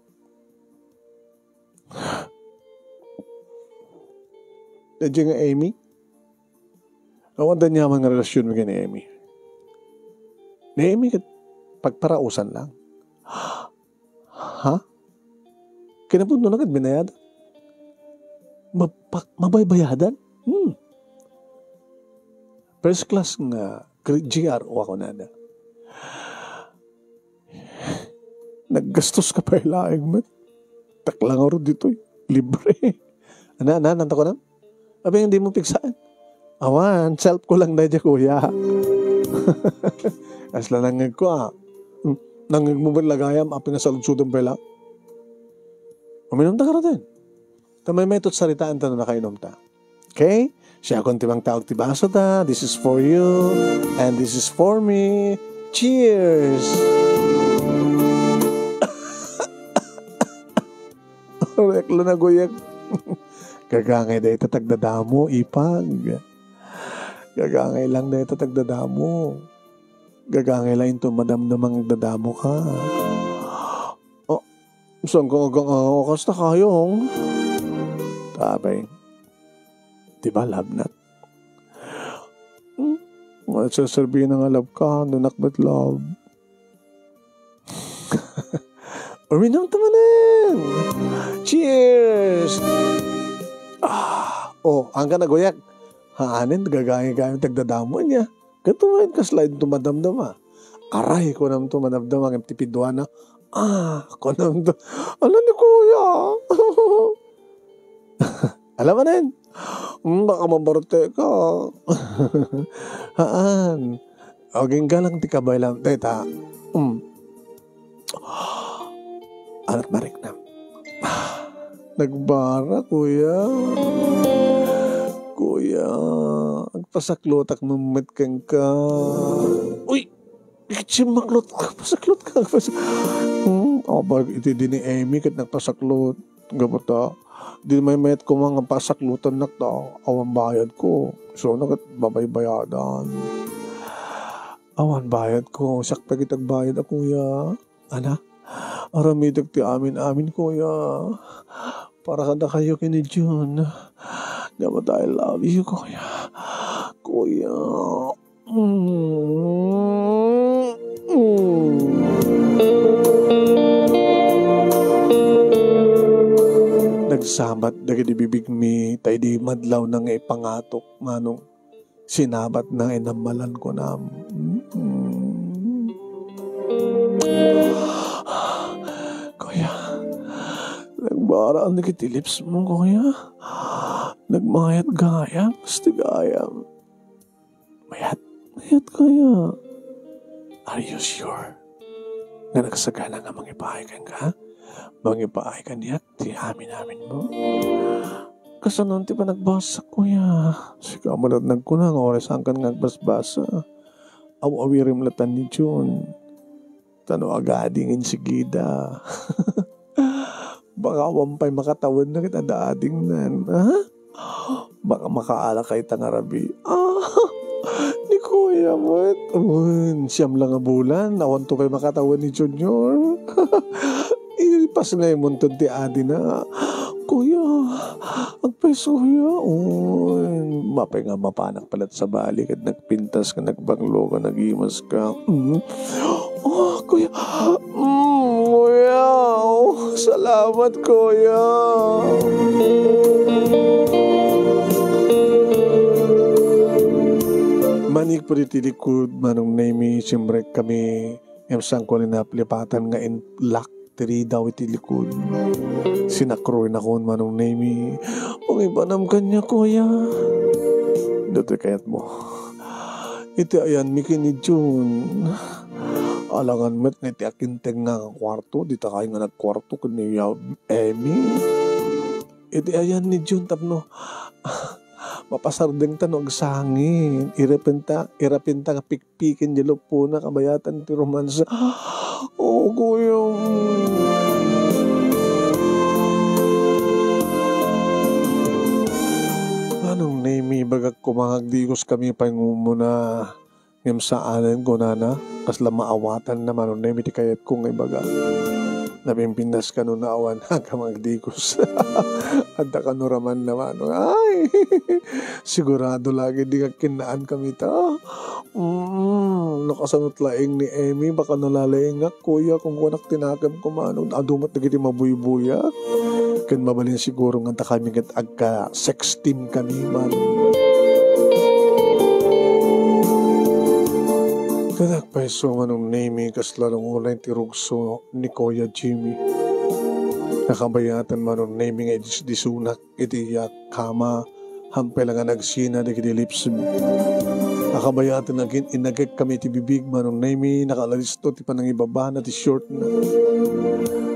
A: Dadya nga Amy? Awan niya mga relasyon mo ni Amy. Ni Amy, pagparausan lang. Ha? Kinapuno na agad binayadan? Mabaybayadan? First class nga GRO ako na. Naggastos ka pa ilaing man. Taklang ako dito. Libre. Nanta ko na? Abi, hindi mo pigsaan. Awan, self ko lang na dyan, kuya. Asla nangag ko Nangag mo ba lagayam apin na sa lutsudong pala? Uminom ta ka rin. Tamay may tot saritaan ta na nakainom ta. Okay? Siya kung tibang tawag tibaso ta. This is for you. And this is for me. Cheers! Reklo na guyak. Gagangay da ito tagdadamo, ipag. Gagangay lang da ito tagdadamo. Gagangay lang ito madamdamang dadamo ka. Oh, saan ka agas na kayong? Tabay. Diba love na? Sasabihin ng love ka, nanakbat love. Uminang tamanin! Cheers! Hanggang nagoyak. Haanin, gagangay-gangay tagdadamo niya. Katumain ka slide tumadamdama. Aray ko naman tumadamdama ng tipidwa na. Ako naman to. Alam ni kuya. Alam mo na yun. Baka mabarte ka. Haan. Aging galang ti kabay lang. Teta. Alat marik na. Nagbara, kuya. Kuya. Agpasaklotak mamit kang ka. Uy! Ikitsimaklot ka. Pasaklot ka. Ito din ni Amy kat nagpasaklot. Gabata. Di may mayat ko mga pasaklutan na ta. Awan bayad ko. So, babay-bayadan. Awan bayad ko. Sakpag itagbayad ako, kuya. Ana? Aramidag ti amin, kuya. Para ka na kayo kini June. Dapat I love you, kuya. Kuya. Nagsabat dagiti bibig mi tay di madlaw nang ipangatok manong sinabat na inamalan ko na. Kuya, nagbaraan na kiti lips mo, kuya. Nagmayat gayang, gusti gayang. Mayat kuya. Are you sure? Nga nagsagana nga mangipahay ka? Mangipahay ka niya, ti amin mo. Kasanon ti pa nagbasa, kuya. Sika mo lang nagkunang oras hangkan nagbasbasa. Awawirim latan ni June. Tano agading insigida. Baka wampay makatawan na kita daading nan. Baka makaala kay tangarabi. Ni kuya mo. Siyam lang ang bulan. Awan to pa'y makatawan ni Junior. Ilipas na yung muntod ti adi na. Kuya, agpeso kuya. Mapay nga mapanak palat sa balik at nagpintas ka, nagbanglo ka, nagimas ka. Kuya. Kuya. Salamat, kuya. Manik po dito likod, manong naimi, siyempre kami, emsang ko na plipatan nga in lak, tiri daw iti likod. Sinakroy na kon manong naimi, ibanam kanya, kuya. Dito kayat mo. Iti ayan, mikini June. Alangan met nga iti akinteng nga kwarto, dita kayo nga nagkwarto kaniya Amy. Iti ayan ni June tapno. Mapasardeng tanog sangin. Irapinta nga pikpikin di lupo na kabayatan ti romansa. Kuya. Anong name bagag kumangagdigos kami pa yung muna ngam saanan ko na kasla maawatan naman nung name iti kayat kong ibaga. Napimpindas ka nun naawan hanggang magdigos. At kanuraman naman. Ay! Sigurado lagi di ka kinaan kami ta. Nakasanot laing ni Amy. Baka nalalaing nga, kuya, kung kunak tinagam ko manong. Adumat na kiti mabuy-buya. Kan mabalin siguro nga ta kami kat agka 16 kami man. Kadagpaiso manong name kaslalong ulay tirugso ni Kuya Jimmy. Nakabayatan manong name nga disunak iti kama hampay lang nga nagsina di kiti lips. Nakabayatan na inagag kami ti bibig manong name nakalalisto ti panangibaba na ti short na.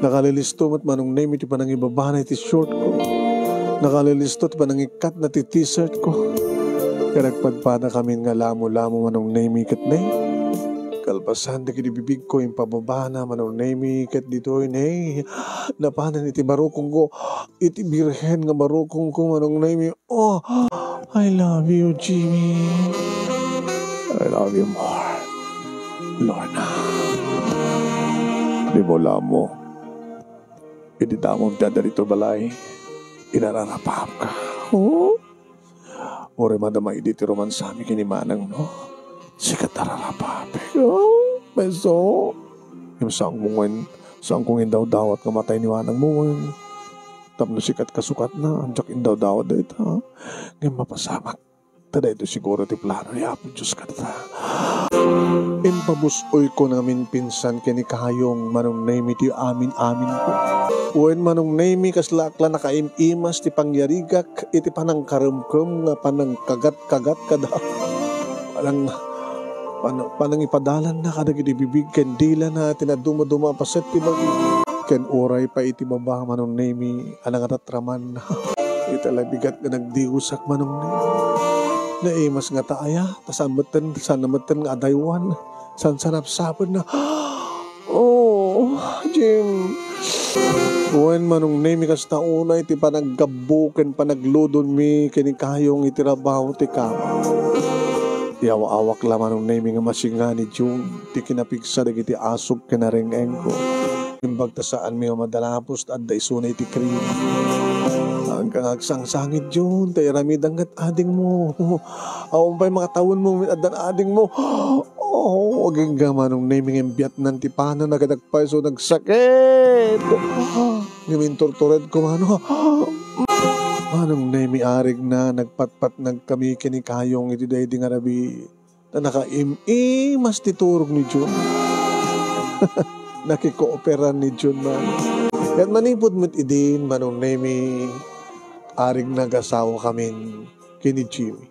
A: Nakalalisto mat manong name ti panangibaba na ti short ko. Nakalalisto ti panangikat na ti t-shirt ko. Kaya nagpadpada kami nga lamo-lamo manong name kat na Kalpasan da kinibibig ko yung pababa na manong nemi ket dito nay napanan iti barukong ko iti birhen nga barukong ko manong nemi. Oh, I love you, Jimmy. I love you more, Lorna. Di mo mo. Iti damong dada dito balay. Inararapap ka. Oh? Ore madamay diti romansami kinimanang no. Sikat tararapap. Oh, beso. Yung sang kong indaw dawat kamatay ni manang mungin. Tapno sikat kasukat na. Anjak indaw dawat da ita. Ngayon mapasamak. Tada ito siguro ti plano ni Apo Diyos ka ta. Inpabusoy ko namin pinsan kini kahayong manong name iti amin-amin ko. Uwen manong name kaslakla nakaimimas ti pangyarigak iti panang karumkum nga panang kagat-kagat kada. Panang ipadalan na kadag iti bibig kendila na tinaduma-duma paset ti bagi. Ken oray pa iti baba manong name anang atatraman na. Italabigat na nagdiusak manong name. Naimas nga taaya, tasamatan, sanamatan nga adaywan, sansanap-sapon na, oh, Jim. Uwan manong name kas tauna, iti panaggabuken, panagludon mi, kinikayong itirabaho ti kama. Iyawa-awak laman ng name nga masinga ni June, ti kinapigsa dagiti asog kinaringeng ko. Imbag tasaan mi nga madalapos, at daisunay ti krim. Ang kangagsang-sangit yun, tayo ramidang at ading mo. Awan pa'y mga tawon mo, adan ading mo. Oh, aging gamanong naming embiyat ng tipana, nagadagpay so nagsakit. Ngamin tortured ko, mano. Manong nami arig na, nagpatpat nagkami kinikayong iti day di nga rabi. Na naka-mas titurog ni Jun. Nakikooperan ni Jun man. At manipod mo't idin, manong nami arig nagasawa kamin kini Jimmy.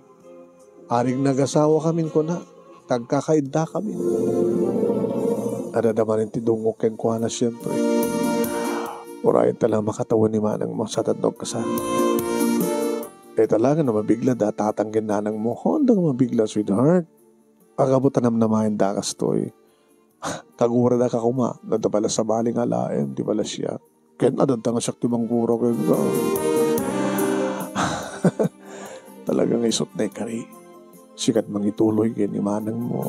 A: Arig nagasawa kamin ko na. Tagkakaida kami. Adadamanin ti dungok ken kuha na siyempre. Urayan tala makatawan ni manang mo sa tadnog kasal. Talaga na mabigla da tatanggin nanang mo. Hondang mabigla, sweetheart. Agabutan naman dakas to'y. Kagura da ka kuma. Nadabala sa baling alaem. Di bala siya. Ken adadang siyak tibang guro ken ka. Talagang isot na ikari. Sikat mangituloy ni manang mo.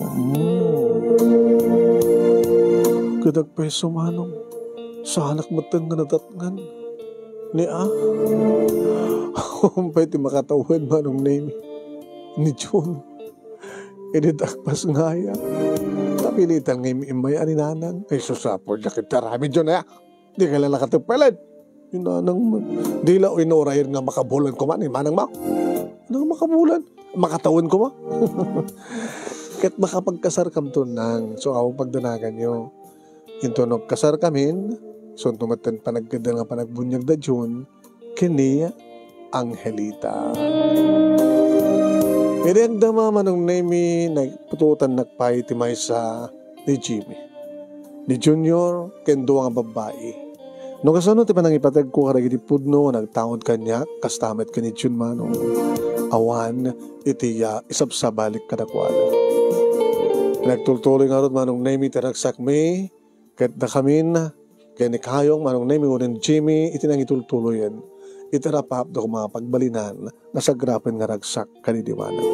A: Kadag peso manong. Sa anak matang nga natatngan. Ni Humpay ti makatawid manong name. Ni June. Iditakpas nga ya. Tapilitan nga imay ani nanang. Ay susapor na kita rami June ya. Di ka lang nakatipalit. Yung nanang mo. Di la inorayir nga makabulan ko man. Manang mo. Anong makabulan? Makatawin ko ba? Kat makapagkasar kam to nang. So awang pagdanagan nyo. Into nagkasar kamin. So tumatan panagkada nga panagbunyag da June. Kini Angelita. Irenda manong name nagpututan nagpahitimay sa ni Jimmy. Ni Junior kendo ang babae. No kasano ti panang ipatag ko karagiti pudno nagtaod kanya kastamet ka ni Jun manong awan itiya isabsabalik kadakwala. Nagtultuloy nga ron manong name itaragsak me kat na kamin kaya ni Kayong manong name unin Jimmy itinang itultuloyan itarapap do mga pagbalinan na sa grapen nga ragsak kanidiwanan.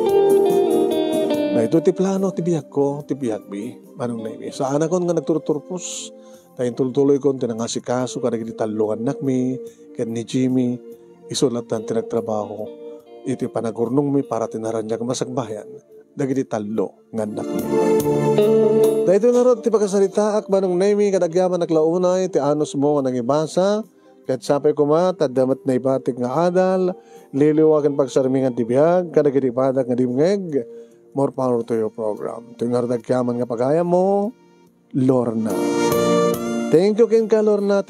A: Na ito ti plano ti biyak ko ti biyak mi manong name sa anak ko nga nagturturpos tayo tultuloy ko tinangasikaso karagiti talungan nakmi kat ni Jimmy isulat ng tinagtrabaho iti panagurnong mi para tinaranyag masagbayan dagiti talo nga nakmi. Dahil ito nga ron ti pagkasalita ak manong name kadagyaman naklaunay ti anos mo nga nangibasa kat sapay kuma tadamat na ibatik nga adal liliwagan pagsarmingan ti biyag kadagiti padak nga dimngeg more power to your program. Ito nga dagyaman nga pagaya mo Lorna. Thank you ken ka Lorna.